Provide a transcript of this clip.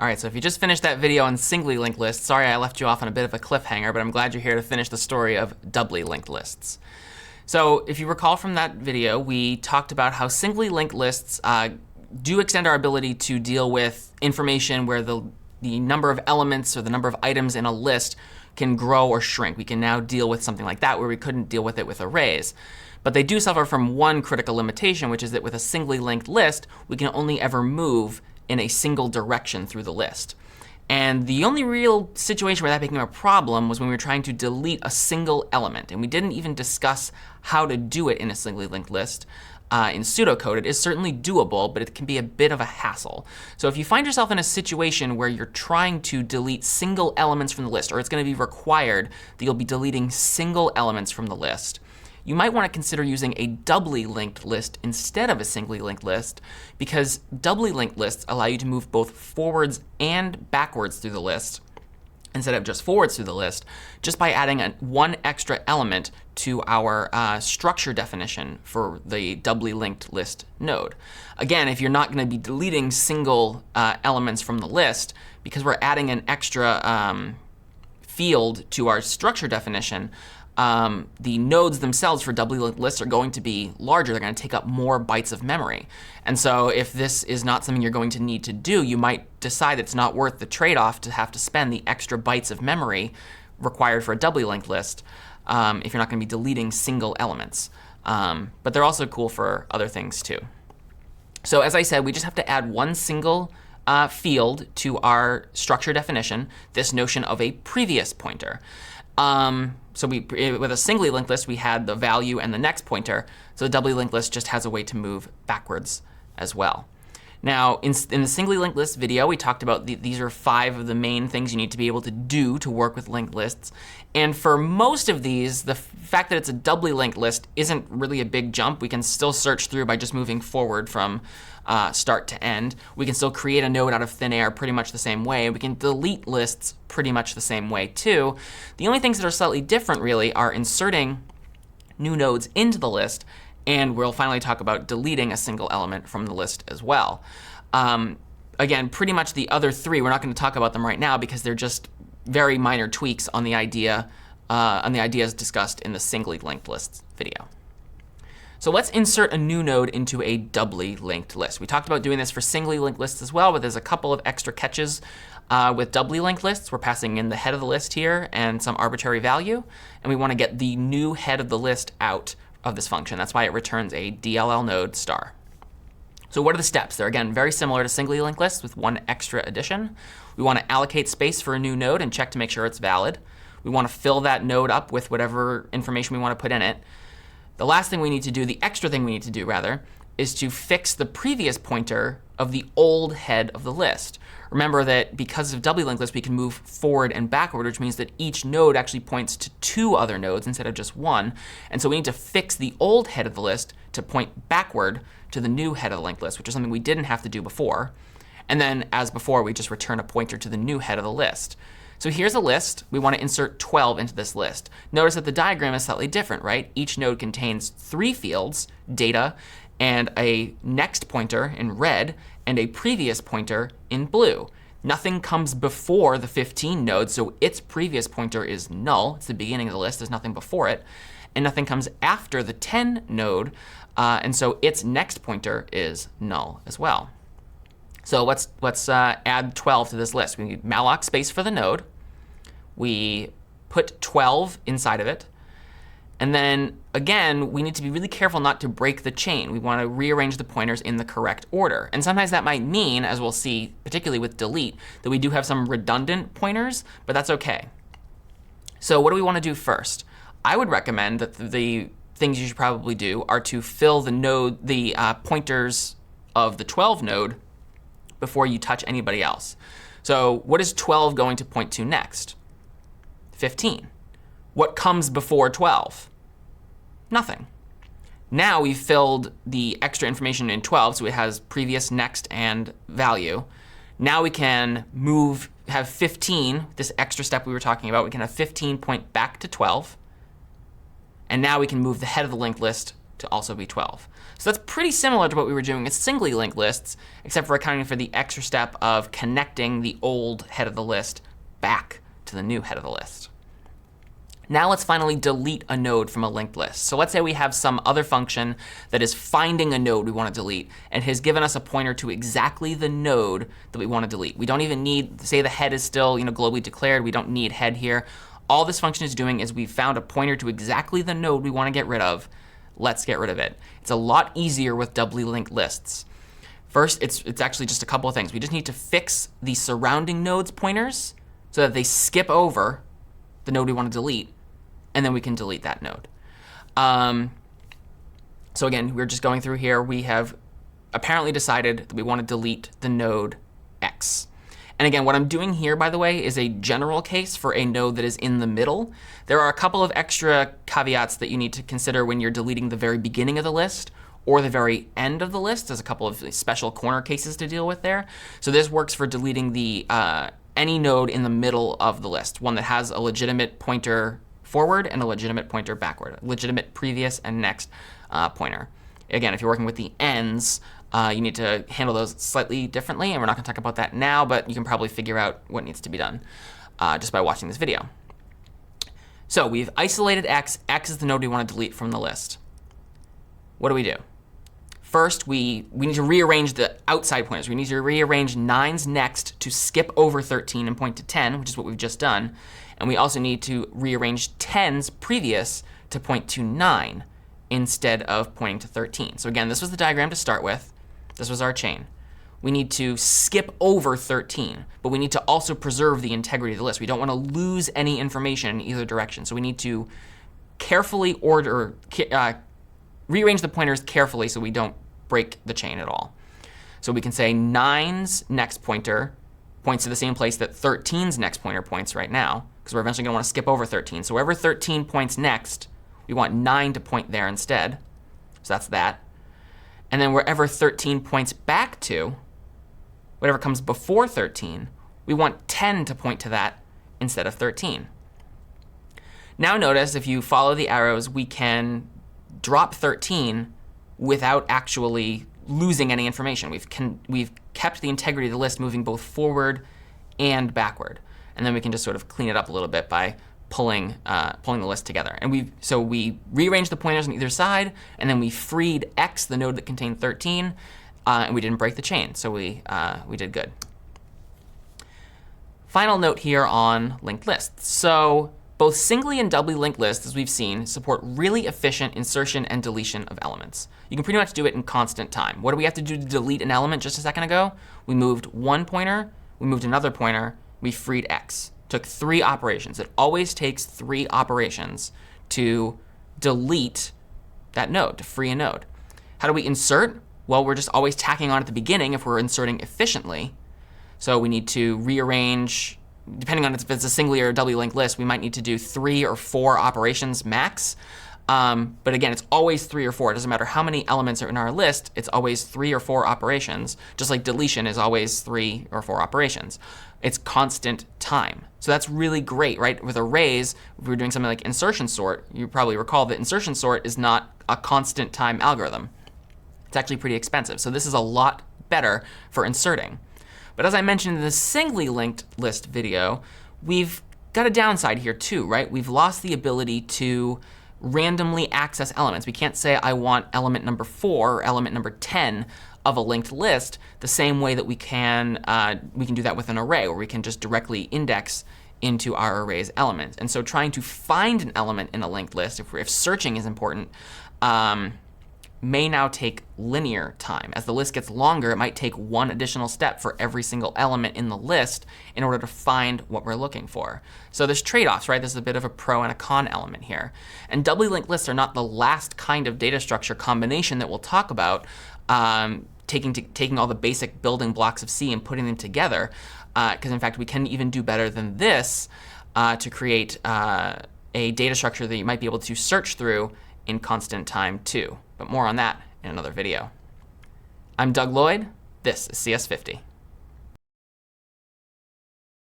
Alright, so if you just finished that video on singly linked lists, sorry I left you off on a bit of a cliffhanger, but I'm glad you're here to finish the story of doubly linked lists. So if you recall from that video, we talked about how singly linked lists do extend our ability to deal with information where the number of elements or the number of items in a list can grow or shrink. We can now deal with something like that where we couldn't deal with it with arrays. But they do suffer from one critical limitation, which is that with a singly linked list, we can only ever move in a single direction through the list. And the only real situation where that became a problem was when we were trying to delete a single element. And we didn't even discuss how to do it in a singly linked list. In pseudocode, it is certainly doable, but it can be a bit of a hassle. So if you find yourself in a situation where you're trying to delete single elements from the list, or it's going to be required that you'll be deleting single elements from the list, you might want to consider using a doubly linked list instead of a singly linked list, because doubly linked lists allow you to move both forwards and backwards through the list instead of just forwards through the list, just by adding one extra element to our structure definition for the doubly linked list node. Again, if you're not going to be deleting single elements from the list, because we're adding an extra field to our structure definition, the nodes themselves for doubly linked lists are going to be larger. They're going to take up more bytes of memory. And so if this is not something you're going to need to do, you might decide it's not worth the trade-off to have to spend the extra bytes of memory required for a doubly linked list if you're not going to be deleting single elements. But they're also cool for other things too. So as I said, we just have to add one single field to our structure definition, this notion of a previous pointer. So with a singly linked list, we had the value and the next pointer. So the doubly linked list just has a way to move backwards as well. Now, in the singly linked list video, we talked about these are 5 of the main things you need to be able to do to work with linked lists. And for most of these, the fact that it's a doubly linked list isn't really a big jump. We can still search through by just moving forward from start to end. We can still create a node out of thin air pretty much the same way. We can delete lists pretty much the same way too. The only things that are slightly different really are inserting new nodes into the list, and we'll finally talk about deleting a single element from the list as well. Again, pretty much the other 3, we're not going to talk about them right now because they're just very minor tweaks on the ideas discussed in the singly linked lists video. So let's insert a new node into a doubly linked list. We talked about doing this for singly linked lists as well, but there's a couple of extra catches with doubly linked lists. We're passing in the head of the list here and some arbitrary value, and we want to get the new head of the list out of this function. That's why it returns a DLL node star. So what are the steps? They're, again, very similar to singly linked lists with one extra addition. We want to allocate space for a new node and check to make sure it's valid. We want to fill that node up with whatever information we want to put in it. The last thing we need to do, the extra thing we need to do, rather, is to fix the previous pointer of the old head of the list. Remember that because of doubly linked lists, we can move forward and backward, which means that each node actually points to 2 other nodes instead of just one. And so we need to fix the old head of the list to point backward to the new head of the linked list, which is something we didn't have to do before. And then, as before, we just return a pointer to the new head of the list. So here's a list. We want to insert 12 into this list. Notice that the diagram is slightly different, right? Each node contains 3 fields, data, and a next pointer in red, and a previous pointer in blue. Nothing comes before the 15 node, so its previous pointer is null. It's the beginning of the list. There's nothing before it. And nothing comes after the 10 node, and so its next pointer is null as well. So let's add 12 to this list. We need malloc space for the node. We put 12 inside of it. And then, again, we need to be really careful not to break the chain. We want to rearrange the pointers in the correct order. And sometimes that might mean, as we'll see, particularly with delete, that we do have some redundant pointers, but that's OK. So what do we want to do first? I would recommend that the things you should probably do are to fill the pointers of the 12 node before you touch anybody else. So what is 12 going to point to next? 15. What comes before 12? Nothing. Now we've filled the extra information in 12, so it has previous, next, and value. Now we can have 15, this extra step we were talking about, we can have 15 point back to 12. And now we can move the head of the linked list to also be 12. So that's pretty similar to what we were doing with singly linked lists, except for accounting for the extra step of connecting the old head of the list back to the new head of the list. Now let's finally delete a node from a linked list. So let's say we have some other function that is finding a node we want to delete and has given us a pointer to exactly the node that we want to delete. We don't even need, say the head is still globally declared. We don't need head here. All this function is doing is we've found a pointer to exactly the node we want to get rid of. Let's get rid of it. It's a lot easier with doubly linked lists. First, it's actually just a couple of things. We just need to fix the surrounding nodes pointers so that they skip over the node we want to delete, and then we can delete that node. So again, we're just going through here. We have apparently decided that we want to delete the node X. And again, what I'm doing here, by the way, is a general case for a node that is in the middle. There are a couple of extra caveats that you need to consider when you're deleting the very beginning of the list or the very end of the list. There's a couple of special corner cases to deal with there. So this works for deleting the any node in the middle of the list, one that has a legitimate pointer forward and a legitimate pointer backward, legitimate previous and next pointer. Again, if you're working with the ends, you need to handle those slightly differently, and we're not going to talk about that now, but you can probably figure out what needs to be done just by watching this video. So we've isolated X. X is the node we want to delete from the list. What do? First, we need to rearrange the outside pointers. We need to rearrange 9's next to skip over 13 and point to 10, which is what we've just done. And we also need to rearrange 10's previous to point to 9 instead of pointing to 13. So again, this was the diagram to start with. This was our chain. We need to skip over 13, but we need to also preserve the integrity of the list. We don't want to lose any information in either direction. So we need to carefully rearrange the pointers carefully so we don't break the chain at all. So we can say 9's next pointer points to the same place that 13's next pointer points right now, because we're eventually going to want to skip over 13. So wherever 13 points next, we want 9 to point there instead. So that's that. And then wherever 13 points back to, whatever comes before 13, we want 10 to point to that instead of 13. Now notice if you follow the arrows, we can drop 13 without actually losing any information. We've kept the integrity of the list moving both forward and backward. And then we can just sort of clean it up a little bit by pulling the list together. And we rearranged the pointers on either side, and then we freed X, the node that contained 13, and we didn't break the chain. So we did good. Final note here on linked lists. So both singly and doubly linked lists, as we've seen, support really efficient insertion and deletion of elements. You can pretty much do it in constant time. What do we have to do to delete an element just a second ago? We moved one pointer, we moved another pointer, we freed X. Took 3 operations. It always takes 3 operations to delete that node, to free a node. How do we insert? Well, we're just always tacking on at the beginning if we're inserting efficiently. So we need to rearrange, depending on if it's a singly or a doubly linked list, we might need to do 3 or 4 operations max. But again, it's always 3 or 4. It doesn't matter how many elements are in our list. It's always 3 or 4 operations, just like deletion is always 3 or 4 operations. It's constant time. So that's really great, right? With arrays, if we're doing something like insertion sort, you probably recall that insertion sort is not a constant time algorithm. It's actually pretty expensive. So this is a lot better for inserting. But as I mentioned in the singly linked list video, we've got a downside here too, right? We've lost the ability to randomly access elements. We can't say I want element number 4 or element number 10 of a linked list the same way that we can do that with an array, where we can just directly index into our array's elements. And so trying to find an element in a linked list, if searching is important, may now take linear time. As the list gets longer, it might take one additional step for every single element in the list in order to find what we're looking for. So there's trade-offs, right? There's a bit of a pro and a con element here. And doubly linked lists are not the last kind of data structure combination that we'll talk about, taking all the basic building blocks of C and putting them together. Because in fact, we can even do better than this to create a data structure that you might be able to search through in constant time too. But more on that in another video. I'm Doug Lloyd. This is CS50.